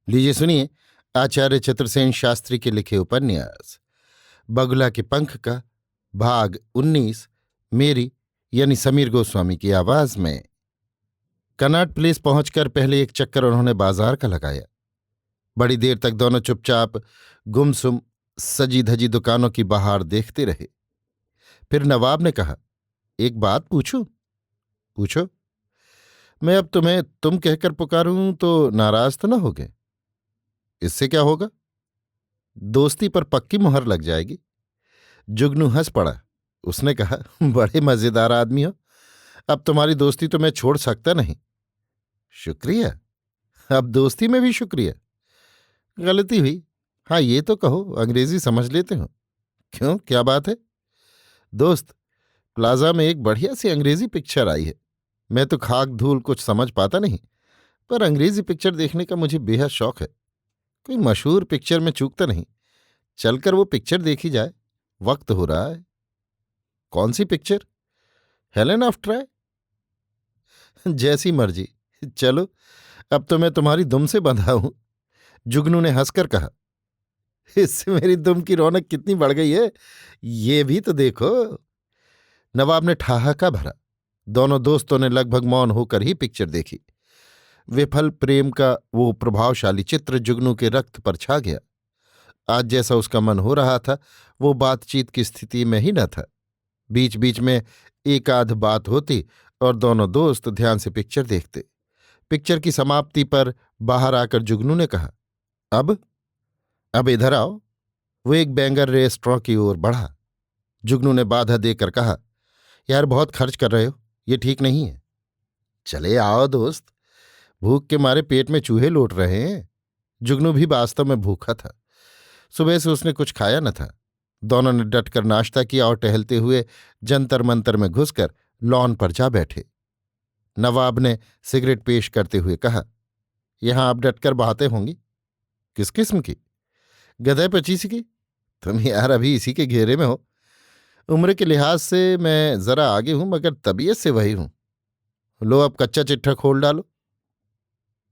लीजिए सुनिए आचार्य चतुर्सेन शास्त्री के लिखे उपन्यास बगुला के पंख का भाग 19 मेरी यानी समीर गोस्वामी की आवाज में। कनॉट प्लेस पहुंचकर पहले एक चक्कर उन्होंने बाजार का लगाया। बड़ी देर तक दोनों चुपचाप गुमसुम सजी धजी दुकानों की बहार देखते रहे। फिर नवाब ने कहा, एक बात पूछूं? पूछो। मैं अब तुम्हें तुम कहकर पुकारूं तो नाराज तो न होगे? इससे क्या होगा? दोस्ती पर पक्की मुहर लग जाएगी। जुगनू हंस पड़ा। उसने कहा, बड़े मजेदार आदमी हो। अब तुम्हारी दोस्ती तो मैं छोड़ सकता नहीं। शुक्रिया। अब दोस्ती में भी शुक्रिया? गलती हुई। हाँ ये तो कहो, अंग्रेजी समझ लेते हो? क्यों, क्या बात है? दोस्त, प्लाजा में एक बढ़िया सी अंग्रेजी पिक्चर आई है। मैं तो खाक धूल कुछ समझ पाता नहीं, पर अंग्रेजी पिक्चर देखने का मुझे बेहद शौक है। कोई मशहूर पिक्चर में चूकता नहीं। चलकर वो पिक्चर देखी जाए, वक्त हो रहा है। कौन सी पिक्चर? Helen of try? जैसी मर्जी, चलो। अब तो मैं तुम्हारी दुम से बंधा हूं। जुगनू ने हंसकर कहा, इससे मेरी दुम की रौनक कितनी बढ़ गई है, ये भी तो देखो। नवाब ने ठहाका भरा। दोनों दोस्तों ने लगभग मौन होकर ही पिक्चर देखी। विफल प्रेम का वो प्रभावशाली चित्र जुगनू के रक्त पर छा गया। आज जैसा उसका मन हो रहा था, वो बातचीत की स्थिति में ही न था। बीच बीच में एक आध बात होती और दोनों दोस्त ध्यान से पिक्चर देखते। पिक्चर की समाप्ति पर बाहर आकर जुगनू ने कहा, अब इधर आओ। वो एक बैंगर रेस्टोरेंट की ओर बढ़ा। जुगनू ने बाधा देकर कहा, यार बहुत खर्च कर रहे हो, ये ठीक नहीं है। चले आओ दोस्त, भूख के मारे पेट में चूहे लौट रहे हैं। जुगनू भी वास्तव में भूखा था। सुबह से उसने कुछ खाया न था। दोनों ने डटकर नाश्ता किया और टहलते हुए जंतर मंतर में घुसकर लॉन पर जा बैठे। नवाब ने सिगरेट पेश करते हुए कहा, यहां आप डटकर बातें होंगी? किस किस्म की? गधे पचीसी की? तुम यार अभी इसी के घेरे में हो। उम्र के लिहाज से मैं जरा आगे हूं, मगर तबीयत से वही हूं। लो अब कच्चा चिट्ठा खोल डालो।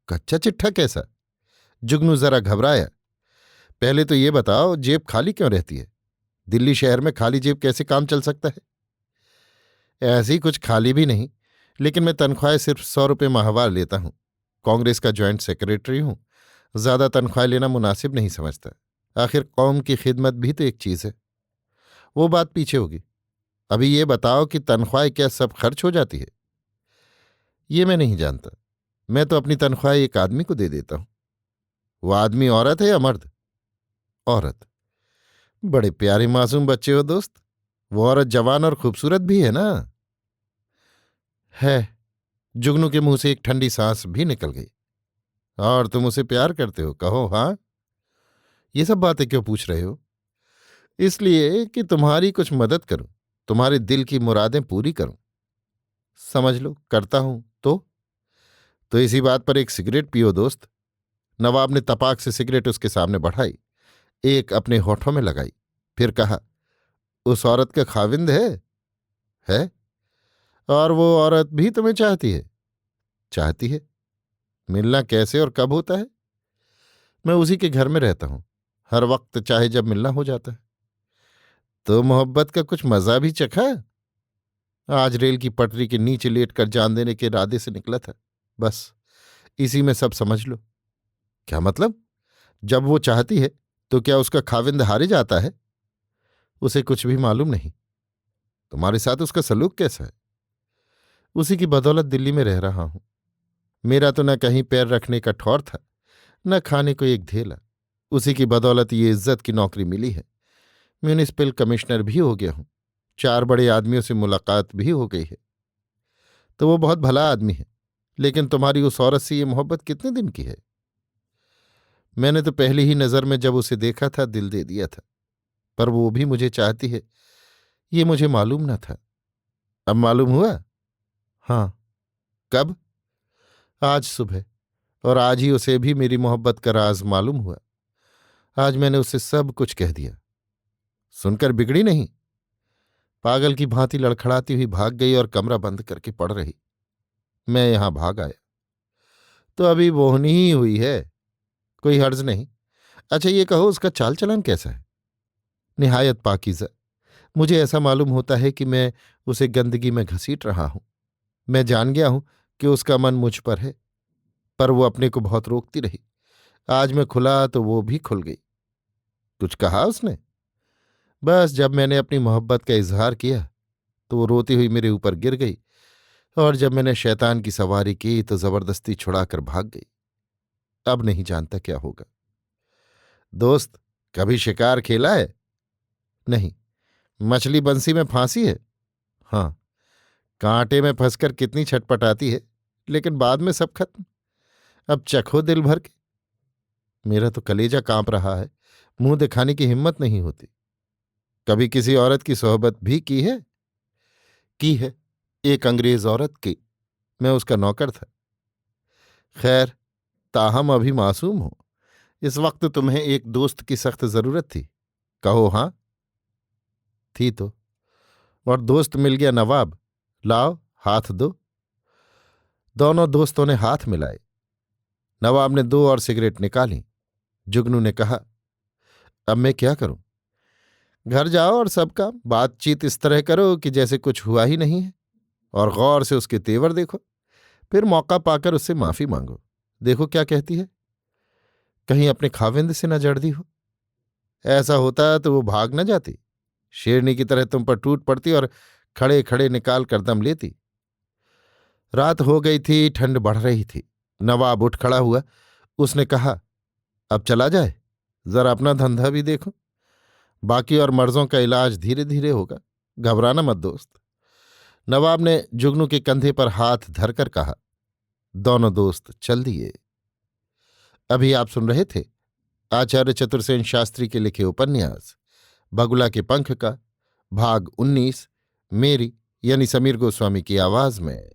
कच्चा चिट्ठा कैसा? जुगनू जरा घबराया। पहले तो ये बताओ, जेब खाली क्यों रहती है? दिल्ली शहर में खाली जेब कैसे काम चल सकता है? ऐसी कुछ खाली भी नहीं, लेकिन मैं तनख्वाह सिर्फ 100 रुपये माहवार लेता हूं। कांग्रेस का ज्वाइंट सेक्रेटरी हूं। ज्यादा तनख्वाह लेना मुनासिब नहीं समझता। आखिर कौम की खिदमत भी तो एक चीज है। वो बात पीछे होगी। अभी ये बताओ कि तनख्वाह क्या सब खर्च हो जाती है? ये मैं नहीं जानता। मैं तो अपनी तनख्वाह एक आदमी को दे देता हूं। वो आदमी औरत है या मर्द? औरत। बड़े प्यारे मासूम बच्चे हो दोस्त। वो औरत जवान और खूबसूरत भी है ना? है। जुगनू के मुंह से एक ठंडी सांस भी निकल गई। और तुम उसे प्यार करते हो? कहो हाँ। ये सब बातें क्यों पूछ रहे हो? इसलिए कि तुम्हारी कुछ मदद करूं, तुम्हारे दिल की मुरादें पूरी करूं। समझ लो करता हूं तो इसी बात पर एक सिगरेट पियो दोस्त। नवाब ने तपाक से सिगरेट उसके सामने बढ़ाई, एक अपने होठों में लगाई, फिर कहा, उस औरत का खाविंद है? और वो औरत भी तुम्हें चाहती है? चाहती है। मिलना कैसे और कब होता है? मैं उसी के घर में रहता हूं। हर वक्त चाहे जब मिलना हो जाता है। तो मोहब्बत का कुछ मजा भी चखा? आज रेल की पटरी के नीचे लेटकर जान देने के इरादे से निकला था। बस इसी में सब समझ लो। क्या मतलब? जब वो चाहती है तो क्या उसका खाविंद हारे जाता है? उसे कुछ भी मालूम नहीं। तुम्हारे साथ उसका सलूक कैसा है? उसी की बदौलत दिल्ली में रह रहा हूं। मेरा तो न कहीं पैर रखने का ठौर था, न खाने को एक धेला। उसी की बदौलत ये इज्जत की नौकरी मिली है। म्यूनिसिपल कमिश्नर भी हो गया हूं। 4 बड़े आदमियों से मुलाकात भी हो गई है। तो वो बहुत भला आदमी है। लेकिन तुम्हारी उस औरत से ये मोहब्बत कितने दिन की है? मैंने तो पहली ही नजर में जब उसे देखा था दिल दे दिया था। पर वो भी मुझे चाहती है, ये मुझे मालूम न था। अब मालूम हुआ? हाँ। कब? आज सुबह। और आज ही उसे भी मेरी मोहब्बत का राज मालूम हुआ। आज मैंने उसे सब कुछ कह दिया। सुनकर बिगड़ी नहीं? पागल की भांति लड़खड़ाती हुई भाग गई और कमरा बंद करके पड़ रही। मैं यहां भाग आया तो अभी बोहनी ही हुई है। कोई हर्ज नहीं। अच्छा ये कहो, उसका चाल चलन कैसा है? निहायत पाकीज़ा। मुझे ऐसा मालूम होता है कि मैं उसे गंदगी में घसीट रहा हूं। मैं जान गया हूं कि उसका मन मुझ पर है, पर वो अपने को बहुत रोकती रही। आज मैं खुला तो वो भी खुल गई। कुछ कहा उसने? बस जब मैंने अपनी मोहब्बत का इजहार किया तो वो रोती हुई मेरे ऊपर गिर गई, और जब मैंने शैतान की सवारी की तो जबरदस्ती छुड़ाकर भाग गई। अब नहीं जानता क्या होगा। दोस्त, कभी शिकार खेला है? नहीं। मछली बंसी में फांसी है? हाँ। कांटे में फंसकर कितनी छटपटाती है, लेकिन बाद में सब खत्म। अब चखो दिल भर के। मेरा तो कलेजा कांप रहा है, मुंह दिखाने की हिम्मत नहीं होती। कभी किसी औरत की सोहबत भी की है? की है, एक अंग्रेज औरत की। मैं उसका नौकर था। खैर, ताहम अभी मासूम हो। इस वक्त तुम्हें एक दोस्त की सख्त जरूरत थी। कहो हाँ। थी तो। और दोस्त मिल गया नवाब। लाओ, हाथ दो। दोनों दोस्तों ने हाथ मिलाए। नवाब ने 2 और सिगरेट निकाली। जुगनू ने कहा, अब मैं क्या करूं? घर जाओ और सबका बातचीत इस तरह करो कि जैसे कुछ हुआ ही नहीं है, और गौर से उसके तेवर देखो। फिर मौका पाकर उससे माफी मांगो। देखो क्या कहती है। कहीं अपने खाविंद से न जड़ दी हो। ऐसा होता तो वो भाग न जाती, शेरनी की तरह तुम पर टूट पड़ती और खड़े खड़े निकाल कर दम लेती। रात हो गई थी, ठंड बढ़ रही थी। नवाब उठ खड़ा हुआ। उसने कहा, अब चला जाए, जरा अपना धंधा भी देखो। बाकी और मर्जों का इलाज धीरे धीरे होगा। घबराना मत दोस्त। नवाब ने जुगनू के कंधे पर हाथ धरकर कहा। दोनों दोस्त चल दिए। अभी आप सुन रहे थे आचार्य चतुर्सेन शास्त्री के लिखे उपन्यास बगुला के पंख का भाग 19, मेरी यानी समीर गोस्वामी की आवाज में।